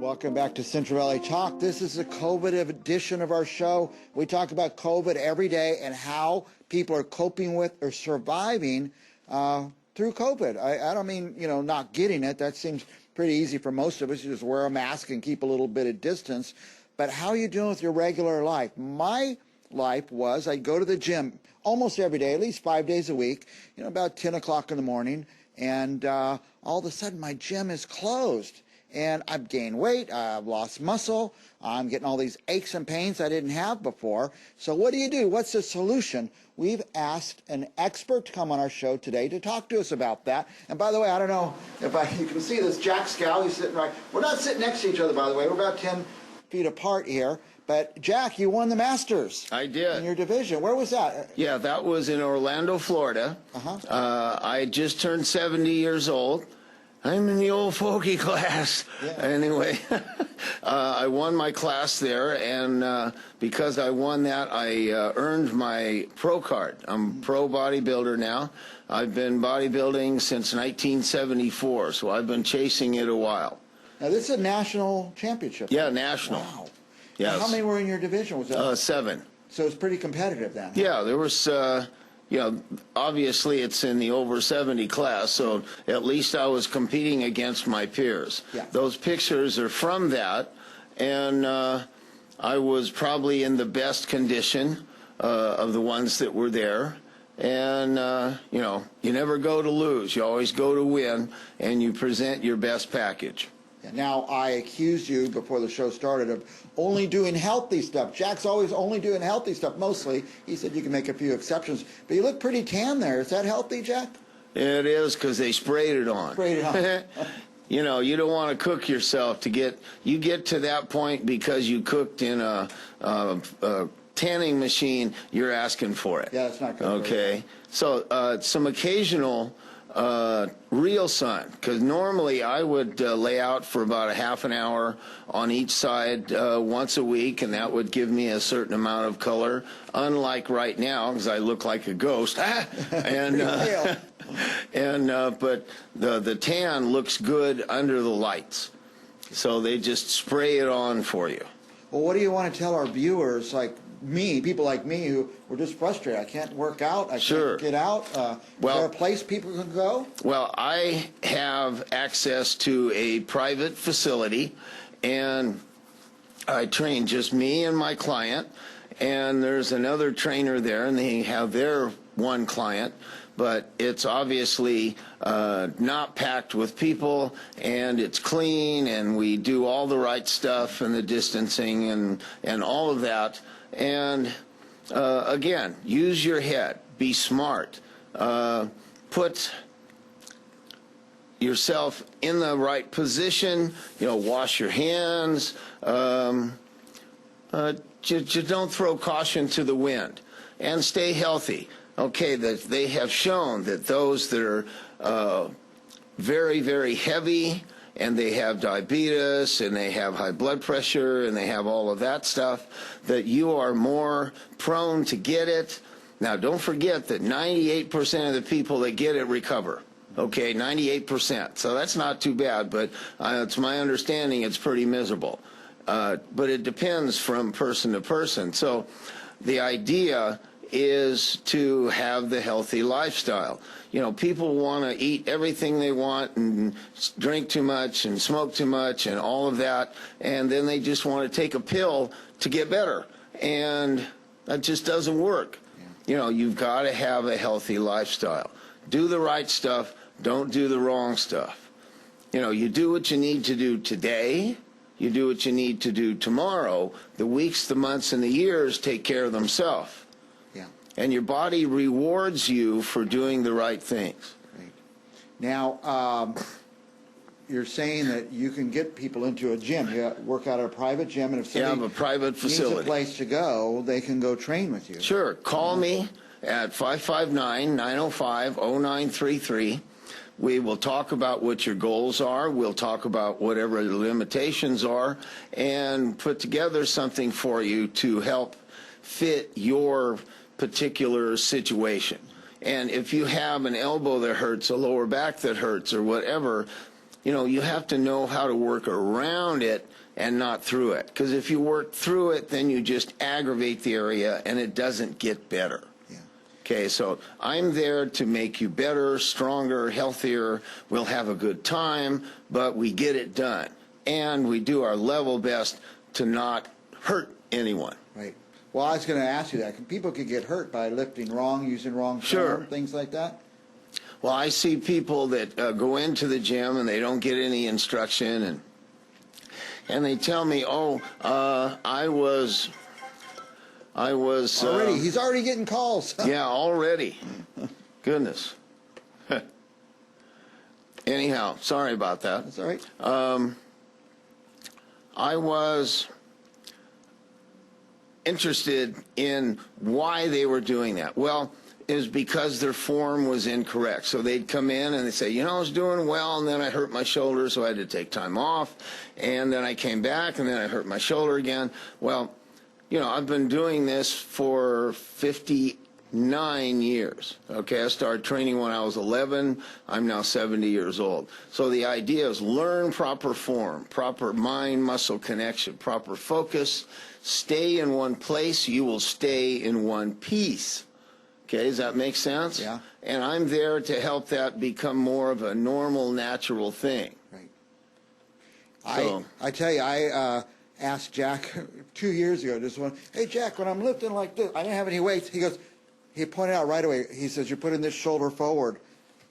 Welcome back to Central Valley Talk. This is a COVID edition of our show. We talk about COVID every day and how people are coping with or surviving through COVID. I don't mean, not getting it. That seems pretty easy for most of us. You just wear a mask and keep a little bit of distance. But how are you doing with your regular life? My life was I'd go to the gym almost every day, at least 5 days a week, about 10 o'clock in the morning. And all of a sudden my gym is closed. And I've gained weight, I've lost muscle, I'm getting all these aches and pains I didn't have before. So what do you do? What's the solution? We've asked an expert to come on our show today to talk to us about that. And by the way, I don't know if you can see this, JackScow, he's sitting right. We're not sitting next to each other, by the way. We're about 10 feet apart here. But Jack, you won the Masters. I did. In your division. Where was that? Yeah, that was in Orlando, Florida. I just turned 70 years old. I'm in the old fogey class. Yeah. Anyway, I won my class there, and because I won that, I earned my pro card. I'm a pro bodybuilder now. I've been bodybuilding since 1974, so I've been chasing it a while. Now, this is a national championship. Yeah, national. Wow. Yes. How many were in your division? Was that 7. So it's pretty competitive then. Yeah, there was... obviously it's in the over 70 class, so at least I was competing against my peers. Yeah. Those pictures are from that, and I was probably in the best condition of the ones that were there. And, you never go to lose. You always go to win, and you present your best package. Now, I accused you before the show started of only doing healthy stuff. Jack's always only doing healthy stuff, mostly. He said you can make a few exceptions. But you look pretty tan there. Is that healthy, Jack? It is, because they sprayed it on. Sprayed it on. You don't want to cook yourself you get to that point because you cooked in a tanning machine, you're asking for it. Yeah, that's not good. Okay. So some occasional real sun, because normally I would lay out for about a half an hour on each side once a week, and that would give me a certain amount of color, unlike right now, because I look like a ghost. And but the tan looks good under the lights, so they just spray it on for you. Well, what do you want to tell our viewers, like me, people like me who were just frustrated? I can't work out. I can't get out. Is there a place people can go? Well, I have access to a private facility, and I train just me and my client, and there's another trainer there, and they have their one client, but it's obviously not packed with people, and it's clean, and we do all the right stuff and the distancing and all of that. And again, use your head, be smart, put yourself in the right position, wash your hands, just don't throw caution to the wind, and stay healthy. Okay, they have shown that those that are very, very heavy, and they have diabetes, and they have high blood pressure, and they have all of that stuff, that you are more prone to get it. Now, don't forget that 98% of the people that get it recover. Okay, 98%. So that's not too bad, but it's my understanding it's pretty miserable. But it depends from person to person. So the idea is to have the healthy lifestyle. People want to eat everything they want and drink too much and smoke too much and all of that, and then they just want to take a pill to get better, and that just doesn't work. You've got to have a healthy lifestyle. Do the right stuff, don't do the wrong stuff. You do what you need to do today, you do what you need to do tomorrow. The weeks, the months, and the years take care of themselves. And your body rewards you for doing the right things. Great. Now, you're saying that you can get people into a gym. You work out at a private gym, and if somebody have a private facility, needs a place to go, they can go train with you. Sure. Call me at 559-905-0933. We will talk about what your goals are. We'll talk about whatever the limitations are, and put together something for you to help fit your particular situation. And if you have an elbow that hurts, a lower back that hurts, or whatever, you know, you have to know how to work around it and not through it. Because if you work through it, then you just aggravate the area and it doesn't get better. Yeah. Okay, so I'm there to make you better, stronger, healthier. We'll have a good time, but we get it done. And we do our level best to not hurt anyone. Right. Well, I was going to ask you that. People could get hurt by lifting wrong, using wrong form, things like that. Well, I see people that go into the gym and they don't get any instruction, and they tell me, "Oh, I was." Already, he's already getting calls. Yeah, already. Goodness. Anyhow, sorry about that. That's all right. I was interested in why they were doing that. Well, it was because their form was incorrect. So they'd come in and they'd say, you know, I was doing well, and then I hurt my shoulder, so I had to take time off. And then I came back, and then I hurt my shoulder again. Well, you know, I've been doing this for 59 years. Okay, I started training when I was 11. I'm now 70 years old. So the idea is learn proper form, proper mind-muscle connection, proper focus. Stay in one place, you will stay in one piece. Okay, does that make sense? Yeah. And I'm there to help that become more of a normal, natural thing. Right. So, I tell you, I asked Jack 2 years ago, just one, hey, Jack, when I'm lifting like this, I didn't have any weights. He pointed out right away, he says, you're putting this shoulder forward,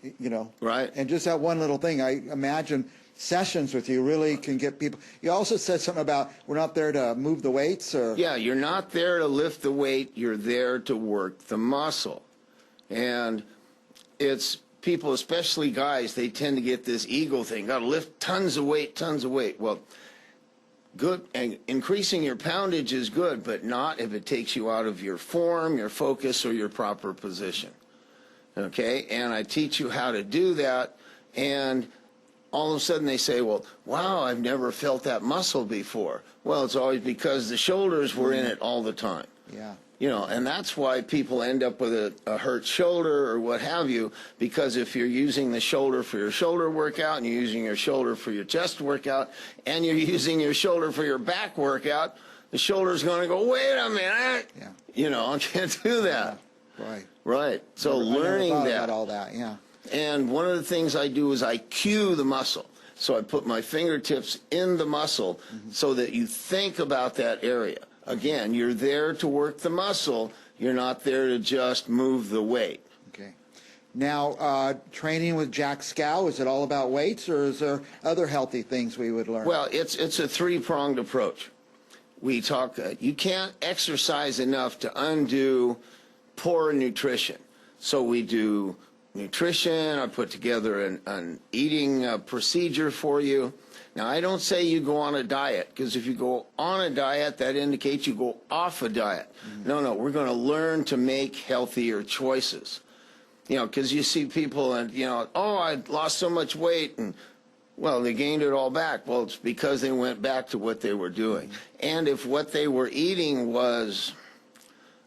you know. Right. And just that one little thing, I imagine sessions with you really can get people. You also said something about we're not there to move the weights, or yeah, you're not there to lift the weight, you're there to work the muscle. And it's people, especially guys, they tend to get this ego thing, got to lift tons of weight, tons of weight. Well, good, and increasing your poundage is good, but not if it takes you out of your form, your focus, or your proper position. Okay, and I teach you how to do that, and all of a sudden they say, well, wow, I've never felt that muscle before. Well, it's always because the shoulders were in it all the time. yeah, You know, and that's why people end up with a hurt shoulder or what have you, because if you're using the shoulder for your shoulder workout, and you're using your shoulder for your chest workout, and you're using your shoulder for your back workout, the shoulder's going to go, wait a minute. Yeah. You know, I can't do that. yeah. Right. Right. So I never learning thought that. about all that, yeah. And one of the things I do is I cue the muscle. So I put my fingertips in the muscle so that you think about that area. Again, you're there to work the muscle. You're not there to just move the weight. Okay. Now, training with JackScow, is it all about weights, or is there other healthy things we would learn? Well, it's a three-pronged approach. We talk, you can't exercise enough to undo poor nutrition. So we do nutrition. I put together an eating procedure for you. Now, I don't say you go on a diet, because if you go on a diet, that indicates you go off a diet. No, we're going to learn to make healthier choices. You know, because you see people and, you know, oh, I lost so much weight, and, well, they gained it all back. Well, it's because they went back to what they were doing. And if what they were eating was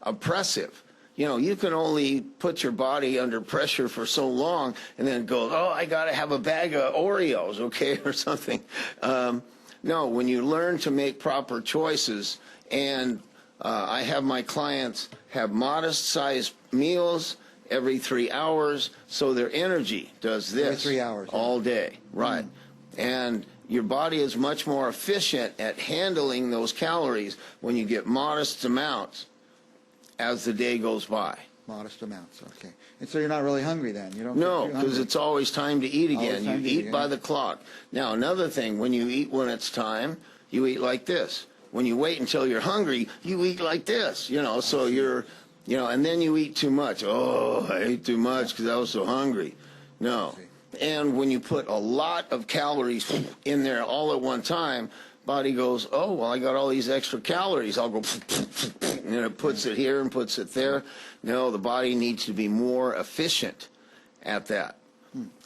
oppressive, you know, you can only put your body under pressure for so long and then go, oh, I got to have a bag of Oreos, okay, or something. No, when you learn to make proper choices, and I have my clients have modest-sized meals every 3 hours, so their energy does this Every 3 hours, all day, right? And your body is much more efficient at handling those calories when you get modest amounts as the day goes by. Modest amounts, okay. And so you're not really hungry then? You don't No, get too because hungry. it's always time to eat again. Always time You to eat eat again. by the clock. Now, another thing, when you eat when it's time, you eat like this. When you wait until you're hungry, you eat like this, you know, so you're, you know, and then you eat too much. Oh, I ate too much because I was so hungry. No. And when you put a lot of calories in there all at one time, body goes, oh, well, I got all these extra calories. I'll go, and it puts it here and puts it there. No, the body needs to be more efficient at that.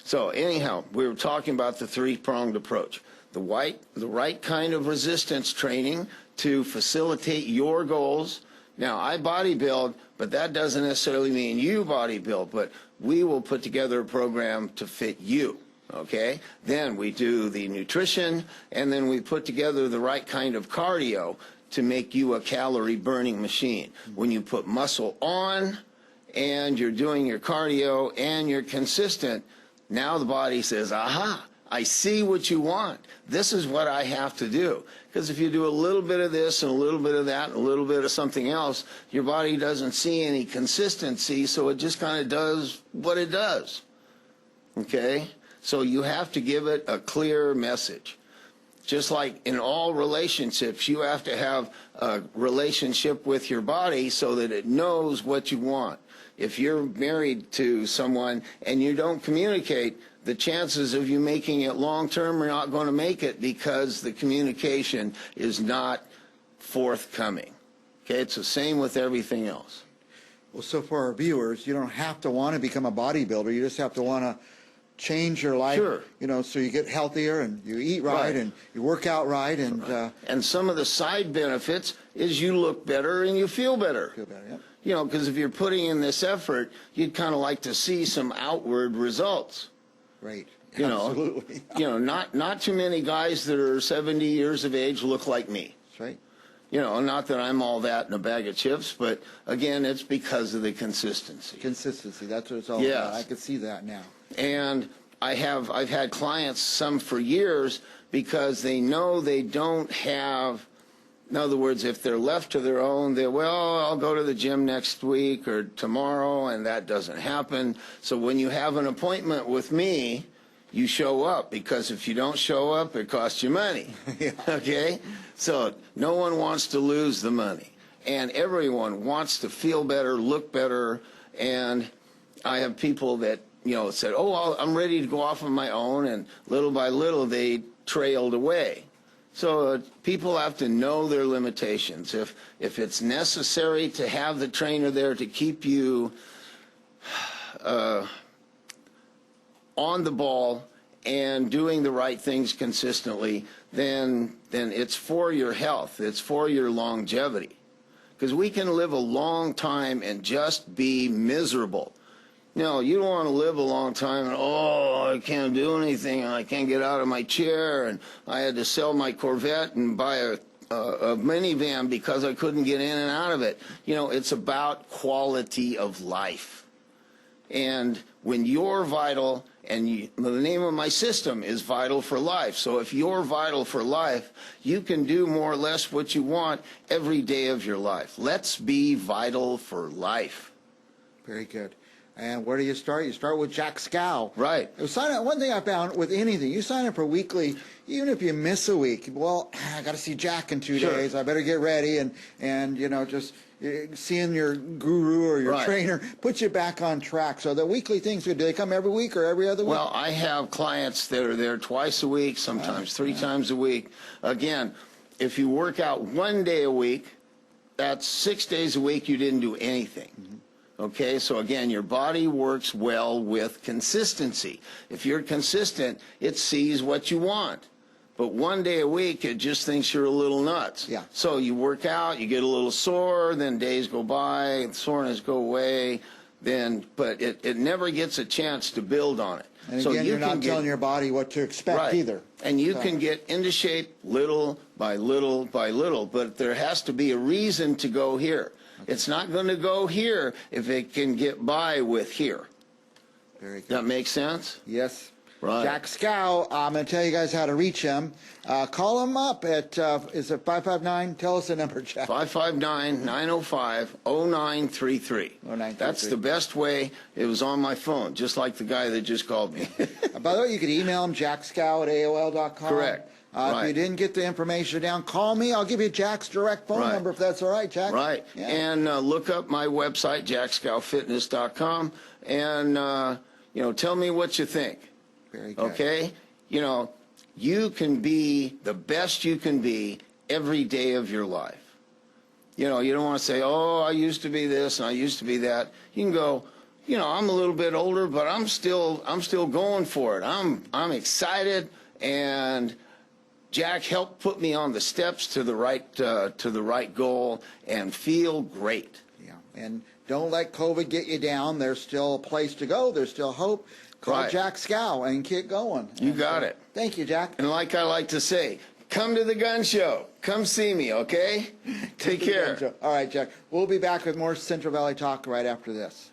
So anyhow, we were talking about the three-pronged approach. The right kind of resistance training to facilitate your goals. Now, I bodybuild, but that doesn't necessarily mean you bodybuild, but we will put together a program to fit you, Okay? Then we do the nutrition, and then we put together the right kind of cardio to make you a calorie burning machine. When you put muscle on and you're doing your cardio and you're consistent, now the body says, aha, I see what you want. This is what I have to do. Because if you do a little bit of this and a little bit of that and a little bit of something else, your body doesn't see any consistency, so it just kind of does what it does. Okay? So you have to give it a clear message. Just like in all relationships, you have to have a relationship with your body so that it knows what you want. If you're married to someone and you don't communicate, the chances of you making it long-term are not going to make it because the communication is not forthcoming. Okay, it's the same with everything else. Well, so for our viewers, you don't have to want to become a bodybuilder. You just have to want to change your life, Sure. you know, so you get healthier and you eat right, and you work out right. And some of the side benefits is you look better and you feel better. Feel better, yeah. You know, because if you're putting in this effort, you'd kind of like to see some outward results. Right. You know, absolutely. You know, not too many guys that are 70 years of age look like me. That's right. You know, not that I'm all that in a bag of chips, but again, it's because of the consistency. Consistency, that's what it's all Yes. about. I can see that now. And I've had clients, some for years, because they know they don't have, in other words, if they're left to their own, well, I'll go to the gym next week or tomorrow, and that doesn't happen. So when you have an appointment with me, you show up, because if you don't show up, it costs you money. Yeah. Okay? So no one wants to lose the money. And everyone wants to feel better, look better. And I have people that, you know, said, oh, I'm ready to go off on my own. And little by little, they trailed away. So people have to know their limitations. If it's necessary to have the trainer there to keep you on the ball and doing the right things consistently, then it's for your health. It's for your longevity. Because we can live a long time and just be miserable. No, you don't want to live a long time and, oh, I can't do anything, and I can't get out of my chair, and I had to sell my Corvette and buy a minivan because I couldn't get in and out of it. You know, it's about quality of life. And when you're vital, and the name of my system is Vital for Life. So if you're vital for life, you can do more or less what you want every day of your life. Let's be vital for life. Very good. And where do you start? You start with JackScow. Right. One thing I found with anything, you sign up for weekly, even if you miss a week, well, I got to see Jack in 2 Sure. days. I better get ready, and you know, just seeing your guru or your Right. trainer puts you back on track. So the weekly things, do they come every week or every other week? Well, I have clients that are there twice a week, sometimes three times a week. Again, if you work out 1 day a week, that's 6 days a week you didn't do anything. Okay, so again, your body works well with consistency. If you're consistent, it sees what you want. But 1 day a week, it just thinks you're a little nuts. Yeah. So you work out, you get a little sore, then days go by, soreness go away, but it never gets a chance to build on it. And so again, you're not telling your body what to expect right. either. And you can get into shape little by little by little, but there has to be a reason to go here. It's not going to go here if it can get by with here. Very good. That makes sense? Yes. Right. JackScow, I'm going to tell you guys how to reach him. Call him up at, is it 559? Tell us the number, Jack. 559-905-0933. 0933. That's the best way. It was on my phone, just like the guy that just called me. By the way, you could email him, jackscow@aol.com. Correct. If you didn't get the information down, call me. I'll give you Jack's direct phone Right. number if that's all right, Jack. Right. Yeah. And look up my website, JackScowFitness.com, and, tell me what you think. Very good. Okay? You can be the best you can be every day of your life. You don't want to say, oh, I used to be this and I used to be that. You can go, I'm a little bit older, but I'm still going for it. I'm excited, and Jack helped put me on the steps to the right goal and feel great. Yeah. And don't let COVID get you down. There's still a place to go. There's still hope. Call Right. Jack Scow and get going. You And, got it. Thank you, Jack. And like I like to say, come to the gun show. Come see me, okay? Take care. All right, Jack. We'll be back with more Central Valley Talk right after this.